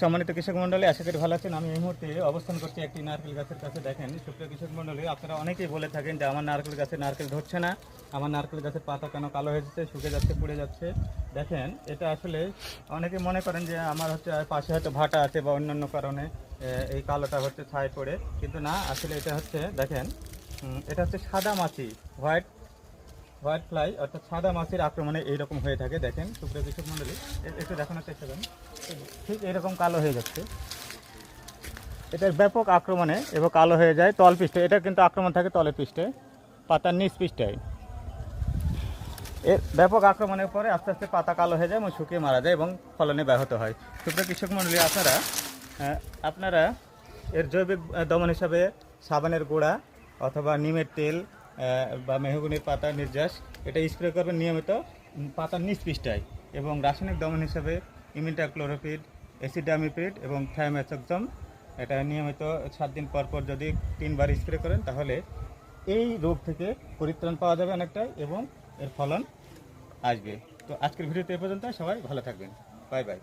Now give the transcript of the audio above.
সম্মানিত কৃষক মণ্ডলী, আশা করি ভালো আছেন। আমি এই মুহূর্তে অবস্থান করছি একটি নারকেল গাছের কাছে। দেখেন সুপ্রিয় কৃষক মণ্ডলী, আপনারা অনেকেই বলে থাকেন যে আমার নারকেল গাছে নারকেল ধরছে না, আমার নারকেল গাছের পাতা কেন কালো হয়ে যাচ্ছে, শুকে যাচ্ছে, পুড়ে যাচ্ছে। দেখেন এটা আসলে অনেকে মনে করেন যে আমার হচ্ছে পাশে হয়তো ভাটা আছে বা অন্যান্য কারণে এই কালোটা হচ্ছে ছাই পড়ে, কিন্তু না, আসলে এটা হচ্ছে দেখেন এটা হচ্ছে সাদা মাছি, হোয়াইট ফ্লাই অর্থাৎ সাদা মাছির আক্রমণে এইরকম হয়ে থাকে। দেখেন সুপ্রিয় কৃষক মণ্ডলী, একটু দেখানোর চেষ্টা করেন, ঠিক এরকম কালো হয়ে যাচ্ছে। এটার ব্যাপক আক্রমণে এবং কালো হয়ে যায় তল পৃষ্ঠে। এটা কিন্তু আক্রমণ থাকে তলের পৃষ্ঠে, পাতার নিচ পৃষ্ঠায়। এর ব্যাপক আক্রমণের পরে আস্তে আস্তে পাতা কালো হয়ে যায় এবং শুকিয়ে মারা যায় এবং ফলনে ব্যাহত হয়। সুপ্রিয় কৃষক মণ্ডলী, আপনারা এর জৈবিক দমন হিসাবে সাবানের গুঁড়া অথবা নিমের তেল বা মেহগনির পাতার নির্যাস এটা স্প্রে করবেন নিয়মিত পাতার নিচ পৃষ্ঠায়। এবং রাসায়নিক দমন হিসাবে ইমিডাক্লোরোপিড, অ্যাসিডামিপিড এবং থায়ামেথক্সাম এটা নিয়মিত 7 দিন পর পর যদি 3 বার স্প্রে করেন তাহলে এই রোগ থেকে পরিত্রাণ পাওয়া যাবে অনেকটাই এবং এর ফলন আসবে। তো আজকের ভিডিওতে এ পর্যন্ত, সবাই ভালো থাকবেন, বাই বাই।